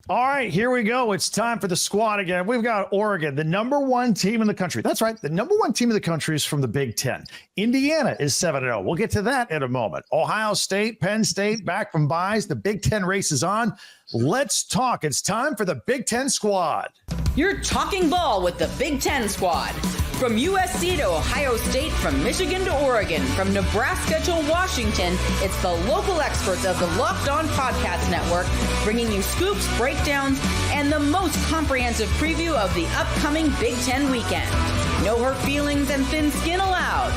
All right, here we go. It's time for the squad again. We've got Oregon, the number one team in the country. That's right. The number one team in the country is from the Big Ten. Indiana is 7-0. We'll get to that in a moment. Ohio State, Penn State, back from byes. The Big Ten race is on. Let's talk. It's time for the Big Ten squad. You're talking ball with the Big Ten squad. From USC to Ohio State, from Michigan to Oregon, from Nebraska to Washington, it's the local experts of the Locked On Podcast Network bringing you scoops, breakdowns, and the most comprehensive preview of the upcoming Big Ten weekend. No hurt feelings and thin skin allowed.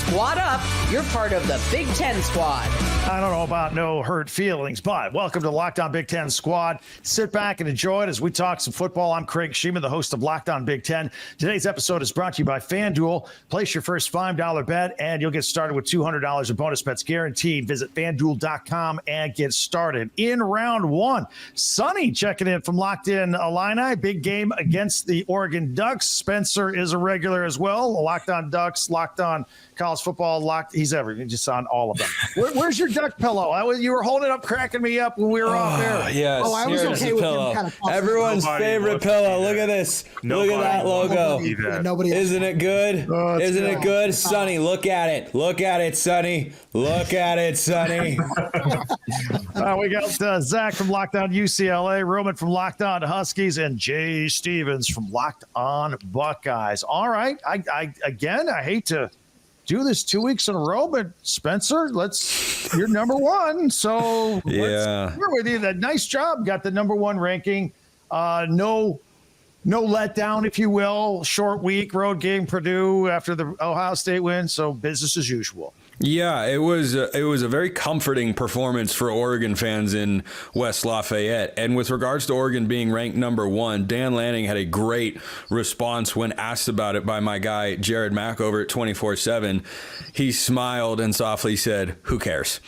Squad up, you're part of the Big Ten squad. I don't know about no hurt feelings, but welcome to Locked On Big Ten squad. Sit back and enjoy it as we talk some football. I'm Craig Shemon, the host of Locked On Big Ten. Today's episode is brought to you by FanDuel. Place your first $5 bet, and you'll get started with $200 of bonus bets guaranteed. Visit FanDuel.com and get started. In round one, Sonny checking in from Locked In Illini. Big game against the Oregon Ducks. Spencer is a regular as well. Locked On Ducks, Locked On College Football, he's everything, just on all of them. Where's your duck pillow? You were holding it up, cracking me up when we were off air. Yes, I was okay with pillow. him kind of Everyone's favorite pillow. Look at this. Look at that logo. Isn't it good? Isn't it good? Sonny, look at it. Look at it, Sonny. Look at it, Sonny. We got Zach from Locked On UCLA, Roman from Locked On Huskies, and Jay Stevens from Locked On Buckeyes. All right. I hate to do this 2 weeks in a row, but Spencer, you're number one. So let's start with you. Nice job. Got the number one ranking. No letdown, if you will. Short week, road game, Purdue after the Ohio State win. So business as usual. Yeah, it was a very comforting performance for Oregon fans in West Lafayette. And with regards to Oregon being ranked number one, Dan Lanning had a great response when asked about it by my guy, Jared Mack over at 24/7. He smiled and softly said, "Who cares?"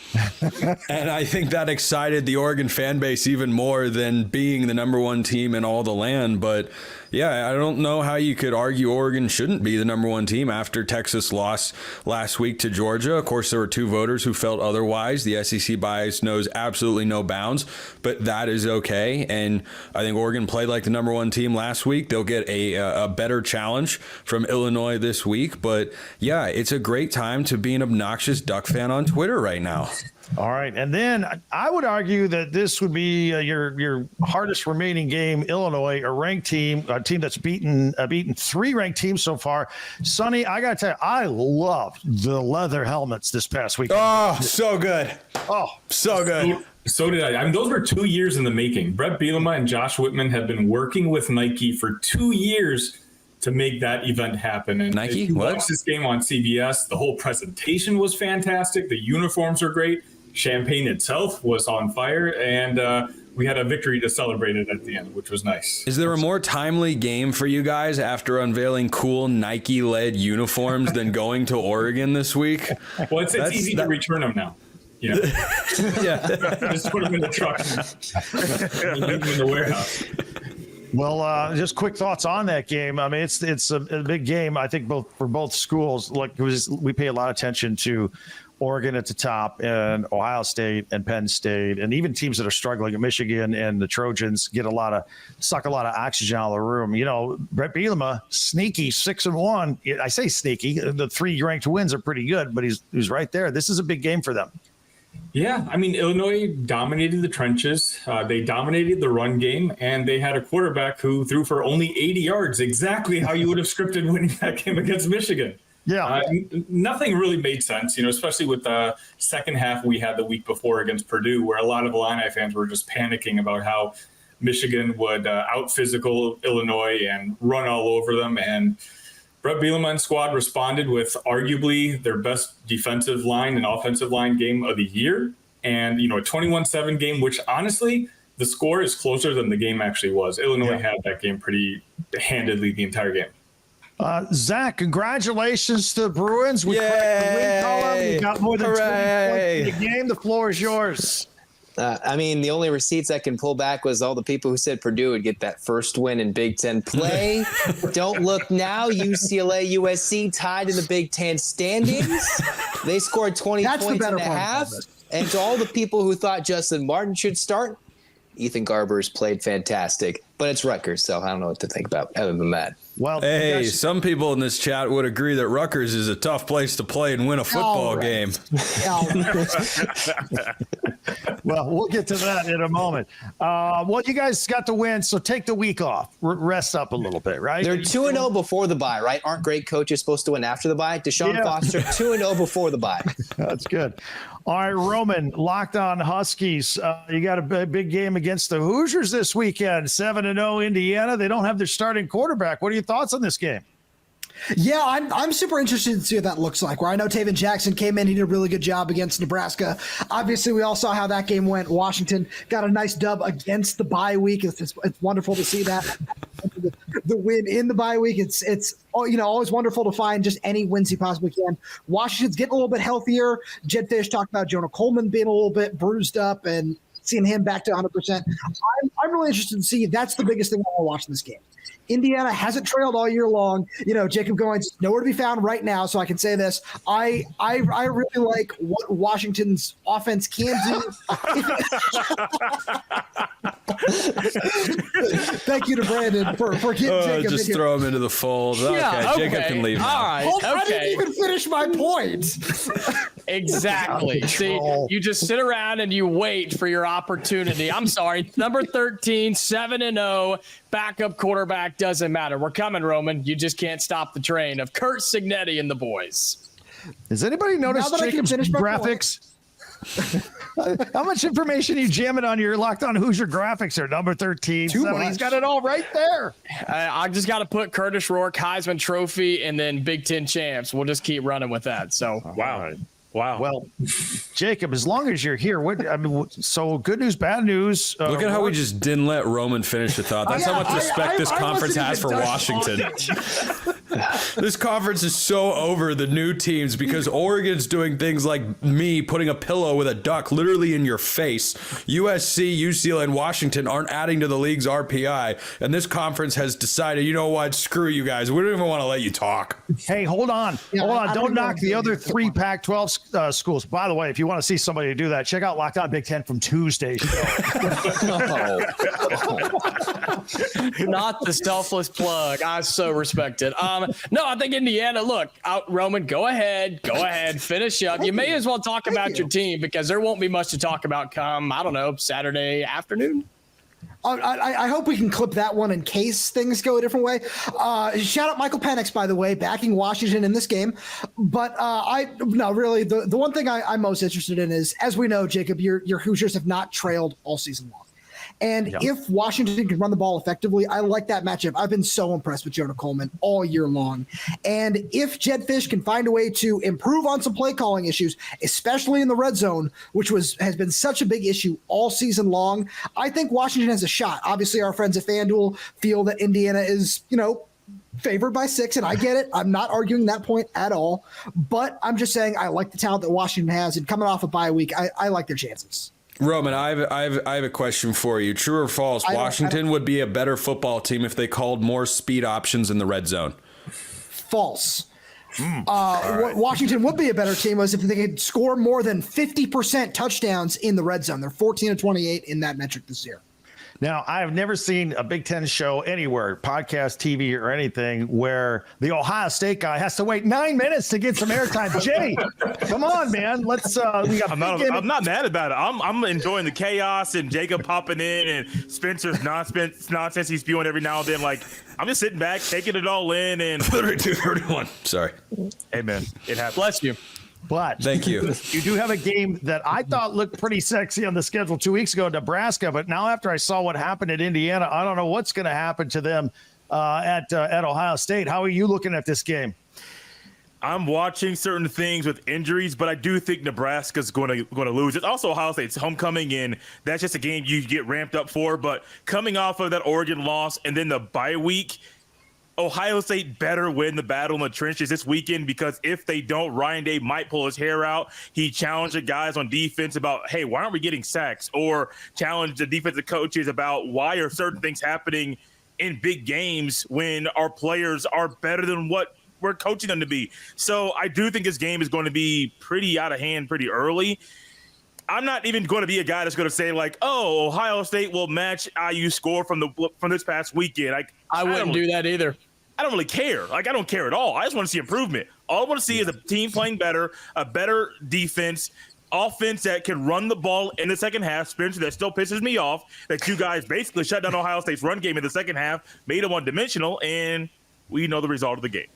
And I think that excited the Oregon fan base even more than being the number one team in all the land. But yeah, I don't know how you could argue Oregon shouldn't be the number one team after Texas lost last week to Georgia. Of course, there were two voters who felt otherwise. The SEC bias knows absolutely no bounds, but that is okay. And I think Oregon played like the number one team last week. They'll get a better challenge from Illinois this week. But yeah, it's a great time to be an obnoxious Duck fan on Twitter right now. All right. And then I would argue that this would be your hardest remaining game, Illinois, a ranked team, a team that's beaten three ranked teams so far. Sonny, I got to tell you, I loved the leather helmets this past week. Oh, so good. Oh, so good. So did I. I mean, those were 2 years in the making. Brett Bielema and Josh Whitman have been working with Nike for 2 years to make that event happen. And Nike? if you watch this game on CBS, the whole presentation was fantastic. The uniforms are great. Champagne itself was on fire, and we had a victory to celebrate it at the end, which was nice. Is there a more timely game for you guys after unveiling cool Nike-led uniforms than going to Oregon this week? Well, it's easy to return them now. Yeah. Just put them in the truck and leave them in the warehouse. Well, just quick thoughts on that game. I mean, it's a big game, I think, for both schools. Look, we pay a lot of attention to Oregon at the top and Ohio State and Penn State, and even teams that are struggling. Michigan and the Trojans suck a lot of oxygen out of the room. You know, Brett Bielema, sneaky 6-1. I say sneaky. The 3 ranked wins are pretty good, but he's right there. This is a big game for them. Yeah, I mean, Illinois dominated the trenches. They dominated the run game, and they had a quarterback who threw for only 80 yards, exactly how you would have scripted winning that game against Michigan. Yeah, nothing really made sense, especially with the second half we had the week before against Purdue, where a lot of Illini fans were just panicking about how Michigan would out-physical Illinois and run all over them. And Brett Bielema and squad responded with arguably their best defensive line and offensive line game of the year. And, a 21-7 game, which honestly, the score is closer than the game actually was. Illinois had that game pretty handedly the entire game. Zach, congratulations to the Bruins. We got more than 20 points in the game. The floor is yours. I mean, the only receipts I can pull back was all the people who said Purdue would get that first win in Big Ten play. Don't look now. UCLA, USC tied in the Big Ten standings. They scored 20 points and a half. And to all the people who thought Justin Martin should start, Ethan Garber's played fantastic, but it's Rutgers, so I don't know what to think about other than that. Well, hey, some people in this chat would agree that Rutgers is a tough place to play and win a football game. Well, we'll get to that in a moment. Well, you guys got the win, so take the week off. Rest up a little bit, right? They're 2-0 before the bye, right? Aren't great coaches supposed to win after the bye? Deshaun Foster, 2-0 before the bye. That's good. All right, Roman, Locked On Huskies. You got a big game against the Hoosiers this weekend, 7-0 Indiana. They don't have their starting quarterback. What are your thoughts on this game? Yeah, I'm super interested to see what that looks like. Where I know Taven Jackson came in, he did a really good job against Nebraska. Obviously, we all saw how that game went. Washington got a nice dub against the bye week. It's wonderful to see that the win in the bye week. It's always wonderful to find just any wins you possibly can. Washington's getting a little bit healthier. Jed Fish talked about Jonah Coleman being a little bit bruised up and seeing him back to 100%. I'm really interested to see. That's the biggest thing I want to watch in this game. Indiana hasn't trailed all year long. Jacob Goins nowhere to be found right now, so I can say this. I really like what Washington's offense can do. Thank you to Brandon for getting Jacob. Just throw him into the fold. Okay, Jacob can leave now. All right. I didn't even finish my point. Exactly. See, you just sit around and you wait for your opportunity. I'm sorry. Number 13, 7-0, backup quarterback, doesn't matter. We're coming, Roman. You just can't stop the train of Kurt Cignetti and the boys. Does anybody notice Jacob's graphics? How much information are you jamming on your Locked On Hoosier graphics there? Number 13. He's got it all right there. I just got to put Curtis Rourke, Heisman Trophy, and then Big Ten champs. We'll just keep running with that. So, Wow. Well, Jacob, as long as you're here, so good news, bad news. Look at how we just didn't let Roman finish the thought. That's how much respect this conference has for Washington. This conference is so over the new teams because Oregon's doing things like me putting a pillow with a duck literally in your face. USC, UCLA, and Washington aren't adding to the league's RPI. And this conference has decided, you know what, screw you guys. We don't even want to let you talk. Hey, hold on. Don't knock the other three Pac-12 schools. By the way, if you want to see somebody do that, check out Locked On Big Ten from Tuesday's show. not the selfless plug. I so respect it. No, I think Indiana, look, Roman, go ahead, finish up. You may as well talk about your team because there won't be much to talk about come, I don't know, Saturday afternoon. I hope we can clip that one in case things go a different way. Shout out Michael Penix, by the way, backing Washington in this game. But really, the one thing I'm most interested in is, as we know, Jacob, your Hoosiers have not trailed all season long. And if Washington can run the ball effectively, I like that matchup. I've been so impressed with Jonah Coleman all year long. And if Jed Fish can find a way to improve on some play calling issues, especially in the red zone, which has been such a big issue all season long, I think Washington has a shot. Obviously, our friends at FanDuel feel that Indiana is, favored by 6, and I get it. I'm not arguing that point at all. But I'm just saying I like the talent that Washington has, and coming off a bye week, I like their chances. Roman, I have a question for you. True or false? Washington would be a better football team if they called more speed options in the red zone. False. What Washington would be a better team was if they could score more than 50% touchdowns in the red zone. They're 14-28 in that metric this year. Now, I have never seen a Big Ten show anywhere, podcast, TV, or anything, where the Ohio State guy has to wait 9 minutes to get some airtime. Jay, come on, man. Let's. I'm not mad about it. I'm enjoying the chaos and Jacob popping in and Spencer's nonsense he's spewing every now and then. Like, I'm just sitting back, taking it all in. And 32-31. Sorry. Hey, man, it happens. Bless you. But thank you. You do have a game that I thought looked pretty sexy on the schedule 2 weeks ago, Nebraska. But now after I saw what happened at Indiana, I don't know what's going to happen to them at Ohio State. How are you looking at this game? I'm watching certain things with injuries, but I do think Nebraska's going to lose. It's also Ohio State's homecoming, and that's just a game you get ramped up for. But coming off of that Oregon loss and then the bye week, Ohio State better win the battle in the trenches this weekend, because if they don't, Ryan Day might pull his hair out. He challenged the guys on defense about, hey, why aren't we getting sacks? Or challenge the defensive coaches about why are certain things happening in big games when our players are better than what we're coaching them to be. So I do think this game is going to be pretty out of hand pretty early. I'm not even going to be a guy that's going to say like, oh, Ohio State will match IU score from this past weekend. I wouldn't do that either. I don't really care. I don't care at all. I just want to see improvement. All I want to see is a team playing better, a better defense, offense that can run the ball in the second half. Spencer, that still pisses me off that you guys basically shut down Ohio State's run game in the second half, made them one-dimensional, and we know the result of the game.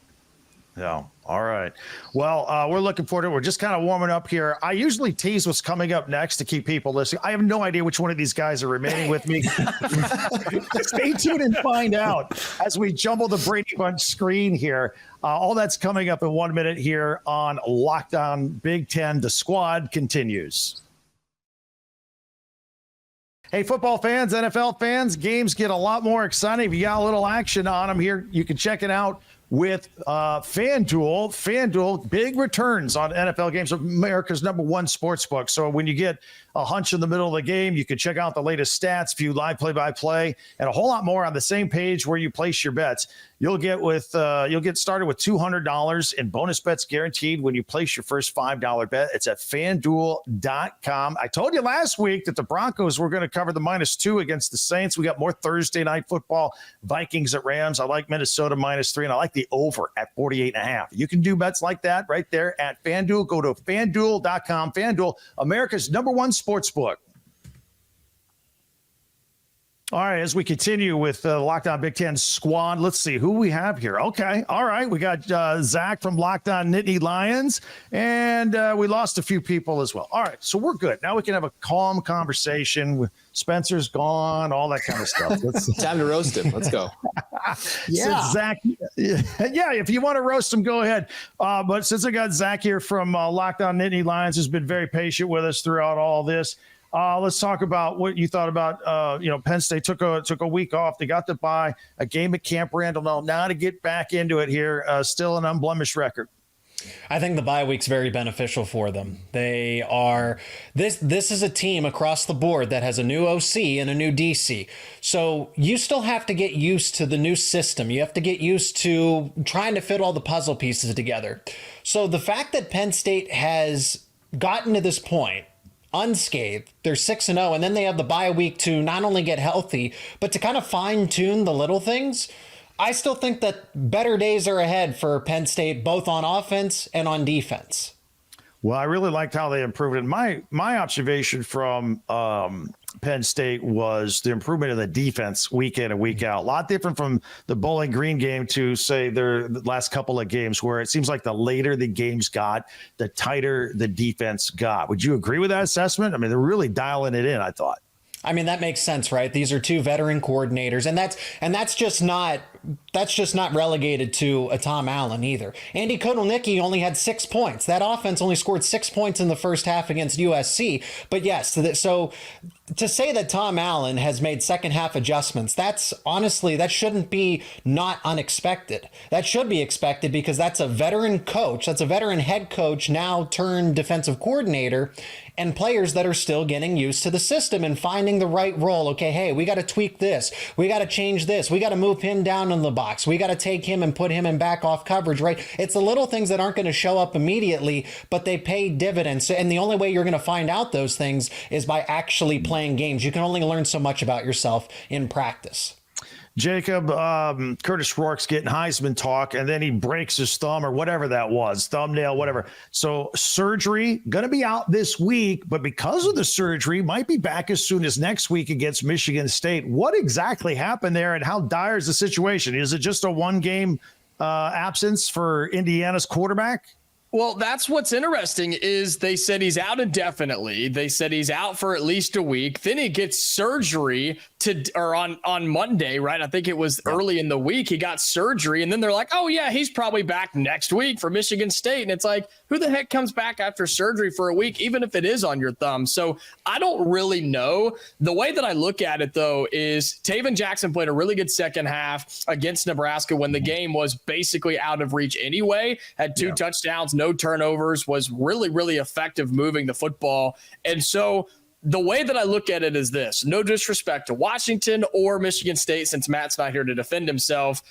Yeah. All right. Well, we're looking forward to it. We're just kind of warming up here. I usually tease what's coming up next to keep people listening. I have no idea which one of these guys are remaining with me. Stay tuned and find out as we jumble the Brady Bunch screen here. All that's coming up in 1 minute here on Locked On Big Ten. The squad continues. Hey, football fans, NFL fans, games get a lot more exciting. If you got a little action on them here, you can check it out with FanDuel. FanDuel, big returns on NFL games, America's #1 sports book. So when you get a hunch in the middle of the game, you can check out the latest stats, view live play-by-play, and a whole lot more on the same page where you place your bets. You'll get started with $200 in bonus bets guaranteed when you place your first $5 bet. It's at FanDuel.com. I told you last week that the Broncos were going to cover the -2 against the Saints. We got more Thursday night football. Vikings at Rams. I like Minnesota -3, and I like the over at 48.5. You can do bets like that right there at FanDuel. Go to FanDuel.com. FanDuel, America's #1 sports book. All right, as we continue with the Locked On Big Ten squad, let's see who we have here. Okay, all right, we got Zach from Locked On Nittany Lions, and we lost a few people as well. All right, so we're good. Now we can have a calm conversation. Spencer's gone, all that kind of stuff. Time to roast him. Let's go. Yeah. Since Zach, yeah, if you want to roast him, go ahead. But since I got Zach here from Locked On Nittany Lions, who's been very patient with us throughout all this, let's talk about what you thought about, Penn State took a week off. They got to buy a game at Camp Randall. Now to get back into it here, still an unblemished record. I think the bye week's very beneficial for them. They are this is a team across the board that has a new OC and a new DC. So you still have to get used to the new system. You have to get used to trying to fit all the puzzle pieces together. So the fact that Penn State has gotten to this point unscathed, they're 6-0, and then they have the bye week to not only get healthy, but to kind of fine tune the little things. I still think that better days are ahead for Penn State, both on offense and on defense. Well, I really liked how they improved it. My observation from Penn State was the improvement in the defense week in and week out. A lot different from the Bowling Green game to, say, their last couple of games, where it seems like the later the games got, the tighter the defense got. Would you agree with that assessment? I mean, they're really dialing it in, I thought. I mean, that makes sense, right? These are two veteran coordinators, and that's just not relegated to a Tom Allen either. Andy Kotelnicki only had 6 points. That offense only scored 6 points in the first half against USC. But yes, so to say that Tom Allen has made second half adjustments, that shouldn't be not unexpected. That should be expected because that's a veteran coach. That's a veteran head coach now turned defensive coordinator, and players that are still getting used to the system and finding the right role. Okay, hey, we got to tweak this. We got to change this. We got to move him down in the box. We got to take him and put him in back off coverage, right? It's the little things that aren't going to show up immediately, but they pay dividends. And the only way you're going to find out those things is by actually playing games. You can only learn so much about yourself in practice. Jacob, Curtis Rourke's getting Heisman talk, and then he breaks his thumb or whatever that was, thumbnail, whatever. So surgery, going to be out this week, but because of the surgery, might be back as soon as next week against Michigan State. What exactly happened there, and how dire is the situation? Is it just a one-game absence for Indiana's quarterback? Well, that's what's interesting is they said he's out indefinitely. They said he's out for at least a week. Then he gets surgery on Monday, right? I think it was early in the week. He got surgery, and then they're like, oh, yeah, he's probably back next week for Michigan State. And it's like, who the heck comes back after surgery for a week, even if it is on your thumb? So I don't really know. The way that I look at it, though, is Taven Jackson played a really good second half against Nebraska when the game was basically out of reach anyway, had two touchdowns, no turnovers, was really, really effective moving the football. And so the way that I look at it is this: no disrespect to Washington or Michigan State, since Matt's not here to defend himself.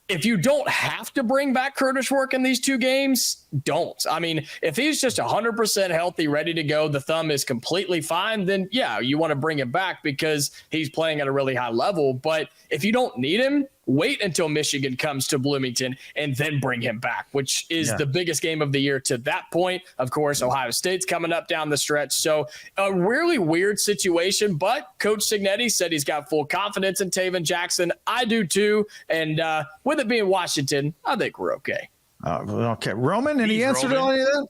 if you don't have to bring back Curtis Work in these two games, don't. I mean, if he's just 100% healthy, ready to go, the thumb is completely fine, then yeah, you want to bring him back because he's playing at a really high level. But if you don't need him, wait until Michigan comes to Bloomington and then bring him back, which is the biggest game of the year to that point. Of course, Ohio State's coming up down the stretch. So a really weird situation, but Coach Cignetti said he's got full confidence in Taven Jackson. I do too. And with it being Washington, I think we're okay. Okay. Roman, any answer to all of that?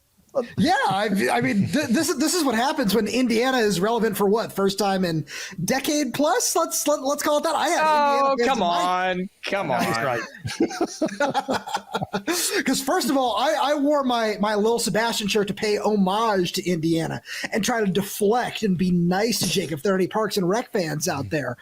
Yeah, I mean, this is what happens when Indiana is relevant for what, first time in decade plus. Let's call it that. I have Indiana come on. He's right. Because first of all, I wore my Lil Sebastian shirt to pay homage to Indiana and try to deflect and be nice to Jake if there are any Parks and Rec fans out there,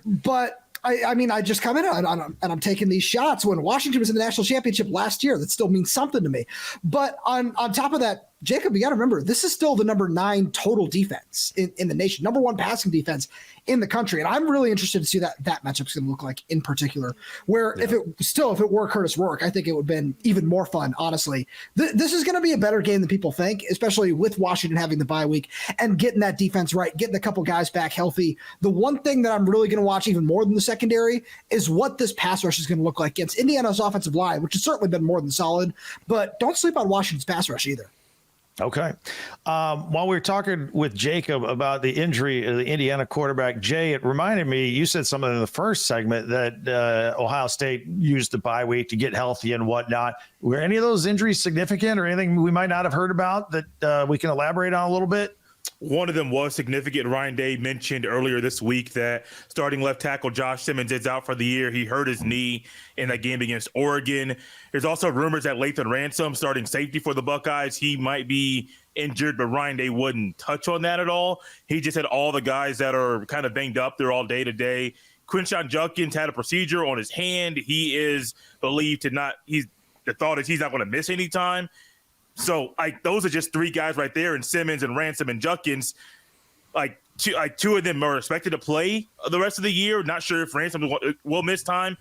but. I mean, I just come in and I'm taking these shots when Washington was in the national championship last year. That still means something to me. But on top of that, Jacob, you got to remember, this is still the number 9 total defense in the nation, number 1 passing defense in the country. And I'm really interested to see that matchup's going to look like in particular, where if it were Curtis Rourke, I think it would have been even more fun, honestly. This is going to be a better game than people think, especially with Washington having the bye week and getting that defense right, getting a couple guys back healthy. The one thing that I'm really going to watch even more than the secondary is what this pass rush is going to look like against Indiana's offensive line, which has certainly been more than solid, but don't sleep on Washington's pass rush either. Okay. While we were talking with Jacob about the injury of the Indiana quarterback, Jay, it reminded me, you said something in the first segment that Ohio State used the bye week to get healthy and whatnot. Were any of those injuries significant or anything we might not have heard about that we can elaborate on a little bit? One of them was significant. Ryan Day mentioned earlier this week that starting left tackle Josh Simmons is out for the year. He hurt his knee in that game against Oregon. There's also rumors that Lathan Ransom, starting safety for the Buckeyes, he might be injured, but Ryan Day wouldn't touch on that at all. He just had all the guys that are kind of banged up there all day today. Quinshon Judkins had a procedure on his hand. He is believed to not – the thought is he's not going to miss any time. So, those are just 3 guys right there, and Simmons and Ransom and Judkins. Two of them are expected to play the rest of the year. Not sure if Ransom will miss time.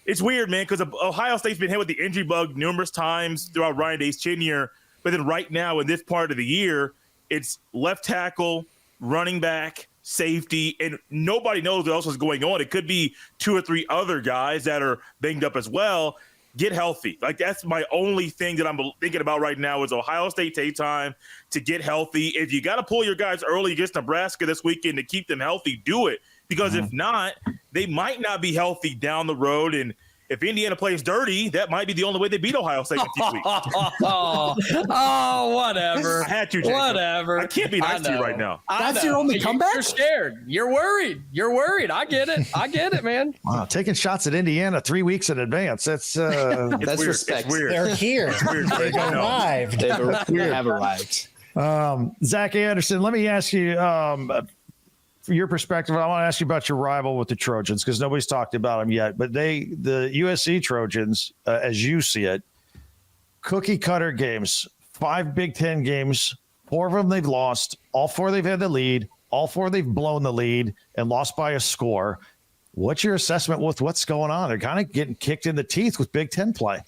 It's weird, man, because Ohio State's been hit with the injury bug numerous times throughout Ryan Day's tenure. But then right now in this part of the year, it's left tackle, running back, safety, and nobody knows what else is going on. It could be 2 or 3 other guys that are banged up as well. Get healthy. That's my only thing that I'm thinking about right now is Ohio State take time to get healthy. If you got to pull your guys early against Nebraska this weekend to keep them healthy, do it. Because if not, they might not be healthy down the road. And if Indiana plays dirty, that might be the only way they beat Ohio State in a few weeks. Whatever. I had to, Jacob. Whatever. I can't be nice to you right now. That's your only comeback? You're scared. You're worried. I get it, man. Wow, taking shots at Indiana 3 weeks in advance. That's That's weird. respect. It's weird. They're here. They've arrived. They have arrived. Zach Anderson, let me ask you, from your perspective, I want to ask you about your rival with the Trojans because nobody's talked about them yet. But the USC Trojans, as you see it, cookie cutter games, 5 Big Ten games, 4 of them they've lost, all 4 they've had the lead, all 4 they've blown the lead and lost by a score. What's your assessment with what's going on? They're kind of getting kicked in the teeth with Big Ten play.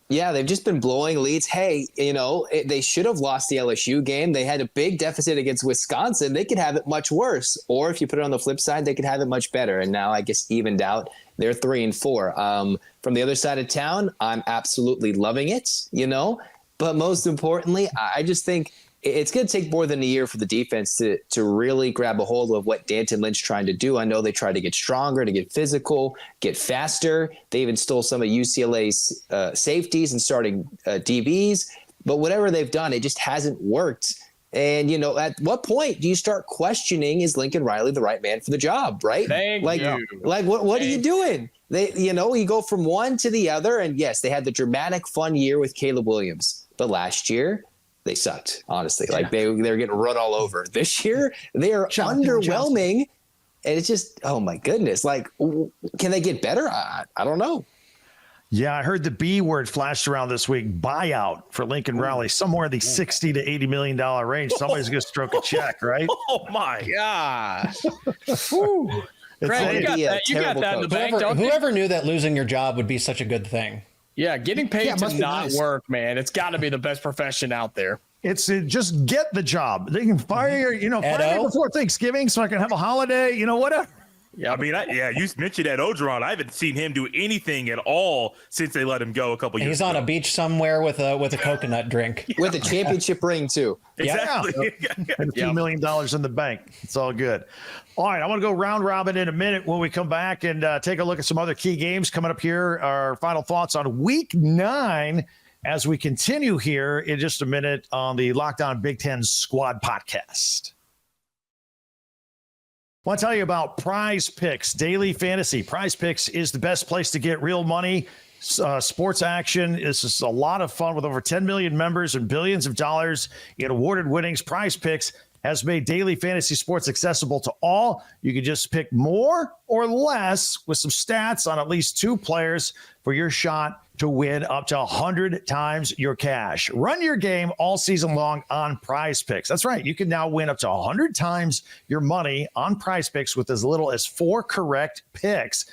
Yeah, they've just been blowing leads. Hey, they should have lost the LSU game. They had a big deficit against Wisconsin. They could have it much worse. Or if you put it on the flip side, they could have it much better. And now I guess evened out. They're 3-4. From the other side of town, I'm absolutely loving it, But most importantly, I just think it's going to take more than a year for the defense to really grab a hold of what Danton Lynch trying to do. I know they tried to get stronger, to get physical, get faster. They even stole some of UCLA's safeties and starting DBs. But whatever they've done, it just hasn't worked. And, at what point do you start questioning, is Lincoln Riley the right man for the job, right? Thank you. What are you doing? You go from one to the other. And, yes, they had the dramatic fun year with Caleb Williams. But last year, they sucked, honestly. They're getting run all over. This year, they are underwhelming. And it's just, oh, my goodness. Can they get better? I don't know. Yeah, I heard the B word flashed around this week, buyout for Lincoln Riley, somewhere in the $60 to $80 million range. Somebody's going to stroke a check, right? Oh, my. Yeah. Craig, you got that in the bank, don't you? Whoever knew that losing your job would be such a good thing. Yeah, getting paid to not nice. work, man. It's got to be the best profession out there. It's just get the job. They can fire fire me before Thanksgiving so I can have a holiday, whatever. Yeah, I mean, you mentioned Ed Ogeron. I haven't seen him do anything at all since they let him go a couple years ago. He's on a beach somewhere with a coconut drink. With a championship ring, too. Exactly. And a few $1 million in the bank. It's all good. All right, I want to go round robin in a minute when we come back and take a look at some other key games coming up here. Our final thoughts on Week 9 as we continue here in just a minute on the Locked On Big Ten Squad podcast. I want to tell you about Prize Picks Daily Fantasy. Prize Picks is the best place to get real money, sports action. This is a lot of fun with over 10 million members and billions of dollars in awarded winnings. Prize Picks has made daily fantasy sports accessible to all. You can just pick more or less with some stats on at least 2 players for your shot to win up to 100 times your cash. Run your game all season long on Prize Picks. That's right. You can now win up to 100 times your money on Prize Picks with as little as 4 correct picks.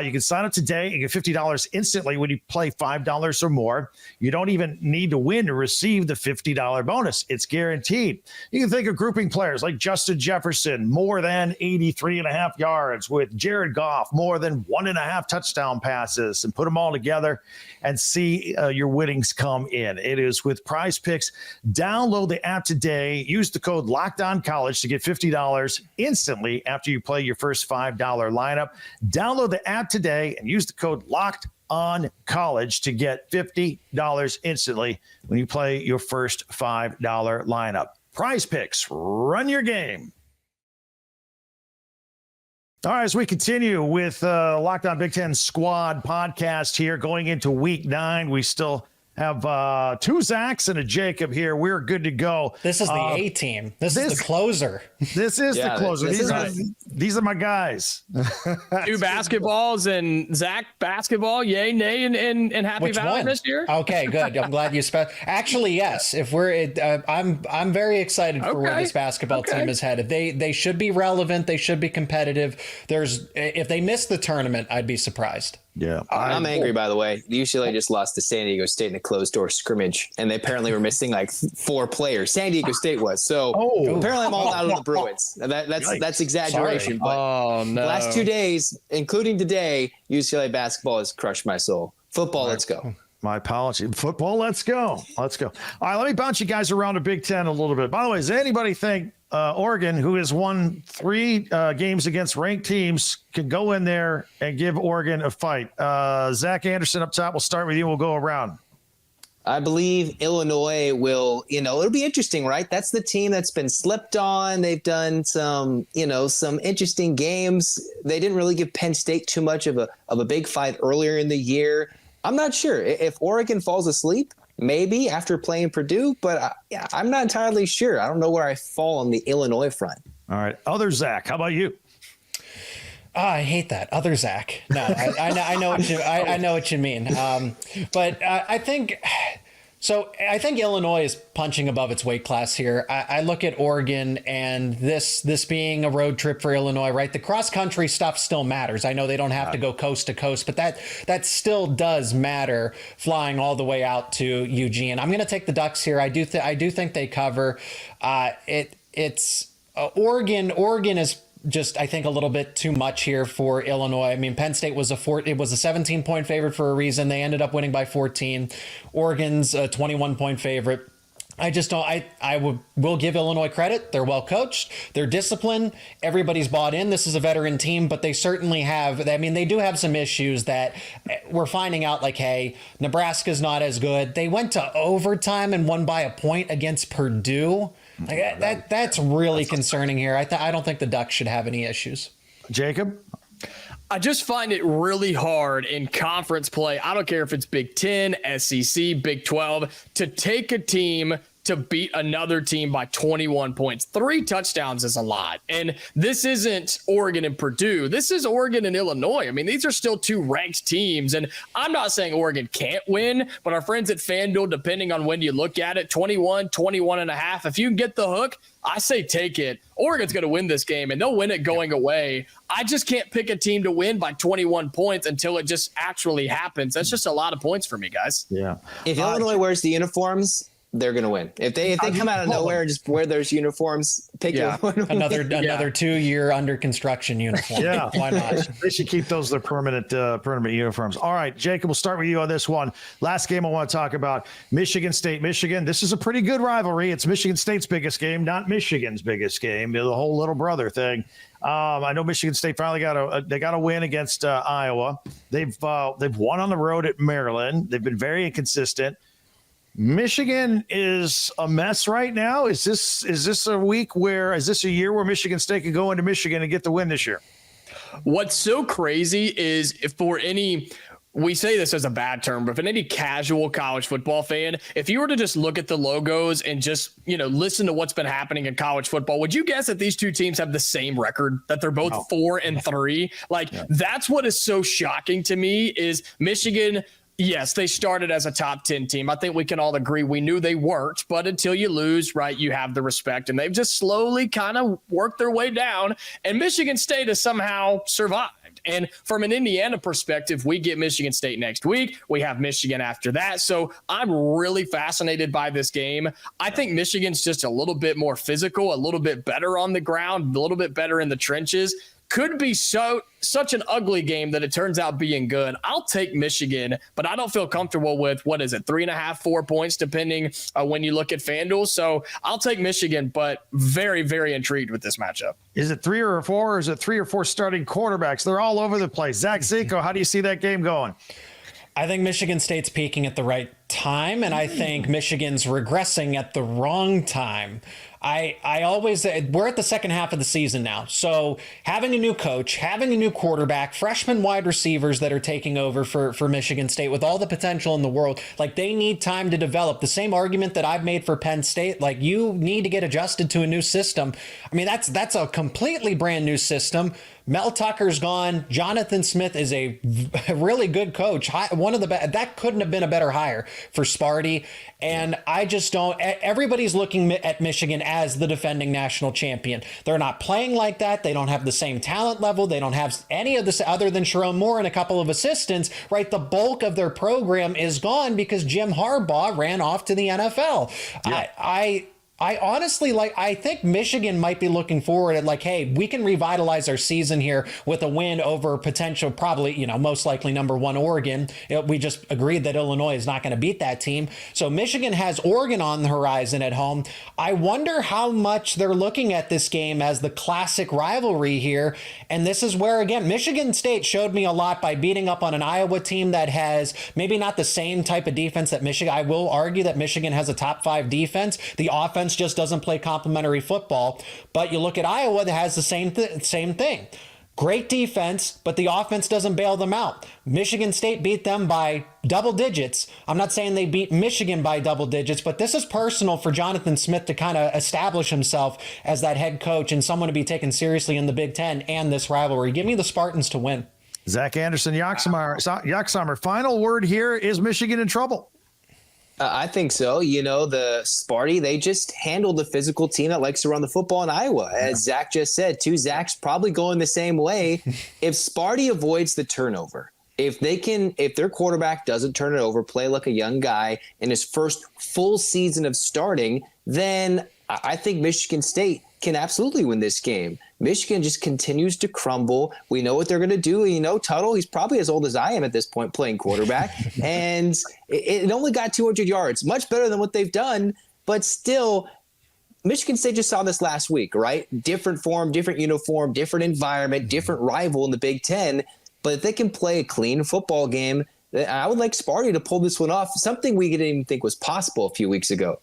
You can sign up today and get $50 instantly when you play $5 or more. You don't even need to win to receive the $50 bonus. It's guaranteed. You can think of grouping players like Justin Jefferson, more than 83.5 yards, with Jared Goff, more than 1.5 touchdown passes, and put them all together and see your winnings come in. It is with Prize Picks. Download the app today. Use the code LOCKEDONCollege to get $50 instantly after you play your first $5 lineup. Download the app today and use the code LOCKEDONCollege to get $50 instantly when you play your first $5 lineup. Prize Picks, run your game. All right, as we continue with Locked On Big Ten Squad podcast here, going into Week 9, we still have 2 Zachs and a Jacob here. We're good to go. This is the A team. This is the closer. This is the closer. These are my guys. 2 basketballs and Zach basketball. Yay, nay, and Happy Which Valley one? this year. Okay, good. I'm glad you Actually, yes. If we're, I'm very excited for where this basketball team is headed. They should be relevant. They should be competitive. If they miss the tournament, I'd be surprised. Yeah, I'm angry, by the way. UCLA just lost to San Diego State in a closed-door scrimmage, and they apparently were missing like 4 players. San Diego State was. So apparently I'm all out of the Bruins. That's exaggeration. But the last 2 days, including today, UCLA basketball has crushed my soul. Football, let's go. My apology. Football, let's go. Let's go. All right, let me bounce you guys around the Big Ten a little bit. By the way, does anybody think Oregon, who has won 3 games against ranked teams, can go in there and give Oregon a fight? Zach Anderson up top, we'll start with you. We'll go around. I believe Illinois will, it'll be interesting, right? That's the team that's been slept on. They've done some interesting games. They didn't really give Penn State too much of a big fight earlier in the year. I'm not sure if Oregon falls asleep, maybe after playing Purdue, but I'm not entirely sure. I don't know where I fall on the Illinois front. All right. Other Zach, how about you? I hate that. Other Zach. No, I know what you I know what you mean. But I think Illinois is punching above its weight class here. I look at Oregon and this being a road trip for Illinois, right? The cross country stuff still matters. I know they don't have to go coast to coast, but that still does matter, flying all the way out to Eugene. I'm going to take the Ducks here. I do think they cover. It's Oregon. Oregon is just, I think, a little bit too much here for Illinois. I mean, Penn State was a 17-point favorite for a reason. They ended up winning by 14. Oregon's a 21-point favorite. I just don't. I will give Illinois credit. They're well coached. They're disciplined. Everybody's bought in. This is a veteran team, but they certainly have. I mean, they do have some issues that we're finding out. Like, hey, Nebraska's not as good. They went to overtime and won by a point against Purdue. Like, that's really concerning here. I don't think the Ducks should have any issues. Jacob? I just find it really hard in conference play. I don't care if it's Big 10, SEC, Big 12, to take a team to beat another team by 21 points. 3 touchdowns is a lot. And this isn't Oregon and Purdue. This is Oregon and Illinois. I mean, these are still 2 ranked teams. And I'm not saying Oregon can't win, but our friends at FanDuel, depending on when you look at it, 21, 21.5. If you can get the hook, I say take it. Oregon's going to win this game, and they'll win it going away. I just can't pick a team to win by 21 points until it just actually happens. That's just a lot of points for me, guys. Yeah. If Illinois wears the uniforms, they're going to win. If they come out of nowhere and just wear those uniforms, pick another 2-year under construction uniform. Yeah. Why not? They should keep those their permanent uniforms. All right, Jacob, we'll start with you on this one. Last game I want to talk about, Michigan State, Michigan. This is a pretty good rivalry. It's Michigan State's biggest game, not Michigan's biggest game. The whole little brother thing. I know Michigan State finally got a win against Iowa. They've won on the road at Maryland. They've been very inconsistent. Michigan is a mess right now. Is this a year where Michigan State can go into Michigan and get the win this year? What's so crazy is we say this as a bad term, but if any casual college football fan, if you were to just look at the logos and just, listen to what's been happening in college football, would you guess that these 2 teams have the same record, that they're both 4-3? That's what is so shocking to me is Michigan. Yes, they started as a top 10 team. I think we can all agree we knew they weren't, but until you lose, right, you have the respect. And they've just slowly kind of worked their way down. And Michigan State has somehow survived. And from an Indiana perspective, we get Michigan State next week. We have Michigan after that. So I'm really fascinated by this game. I think Michigan's just a little bit more physical, a little bit better on the ground, a little bit better in the trenches. Could be such an ugly game that it turns out being good. I'll take Michigan, but I don't feel comfortable with, 3.5, 4 points, depending when you look at FanDuel. So I'll take Michigan, but very, very intrigued with this matchup. Is it 3 or 4, or is it 3 or 4 starting quarterbacks? They're all over the place. Zach Zico, how do you see that game going? I think Michigan State's peaking at the right time, and I think Michigan's regressing at the wrong time. We're at the second half of the season now. So having a new coach, having a new quarterback, freshman wide receivers that are taking over for Michigan State with all the potential in the world, they need time to develop. The same argument that I've made for Penn State, you need to get adjusted to a new system. I mean, that's a completely brand new system. Mel Tucker's gone. Jonathan Smith is a really good coach. That couldn't have been a better hire for Sparty. And I just don't. Everybody's looking at Michigan as the defending national champion. They're not playing like that. They don't have the same talent level. They don't have any of this other than Sharon Moore and a couple of assistants, right? The bulk of their program is gone because Jim Harbaugh ran off to the NFL. Yeah. I honestly I think Michigan might be looking forward at hey, we can revitalize our season here with a win over potential, probably, most likely number 1 Oregon. We just agreed that Illinois is not going to beat that team. So Michigan has Oregon on the horizon at home. I wonder how much they're looking at this game as the classic rivalry here. And this is where, again, Michigan State showed me a lot by beating up on an Iowa team that has maybe not the same type of defense that Michigan. I will argue that Michigan has a top 5 defense. The offense just doesn't play complementary football. But you look at Iowa that has the same thing. Great defense, but the offense doesn't bail them out. Michigan State beat them by double digits. I'm not saying they beat Michigan by double digits, but this is personal for Jonathan Smith to kind of establish himself as that head coach and someone to be taken seriously in the Big Ten and this rivalry. Give me the Spartans to win. Zach Anderson, Yaxamer, final word here. Is Michigan in trouble? I think so. The Sparty, they just handled the physical team that likes to run the football in Iowa. As Zach just said, 2 Zach's probably going the same way. If Sparty avoids the turnover, if their quarterback doesn't turn it over, play like a young guy in his first full season of starting, then I think Michigan State can absolutely win this game. Michigan just continues to crumble. We know what they're going to do. Tuttle, he's probably as old as I am at this point playing quarterback. And it only got 200 yards, much better than what they've done. But still, Michigan State just saw this last week, right? Different form, different uniform, different environment, different rival in the Big Ten. But if they can play a clean football game, I would like Sparty to pull this one off, something we didn't even think was possible a few weeks ago.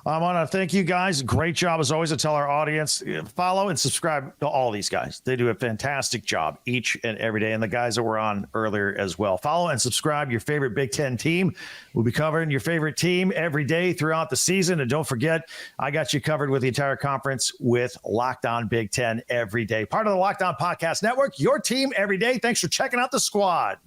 I want to thank you guys. Great job as always to tell our audience, follow and subscribe to all these guys. They do a fantastic job each and every day. And the guys that were on earlier as well. Follow and subscribe your favorite Big Ten team. We'll be covering your favorite team every day throughout the season. And don't forget, I got you covered with the entire conference with Locked On Big Ten every day. Part of the Locked On Podcast Network, your team every day. Thanks for checking out the squad.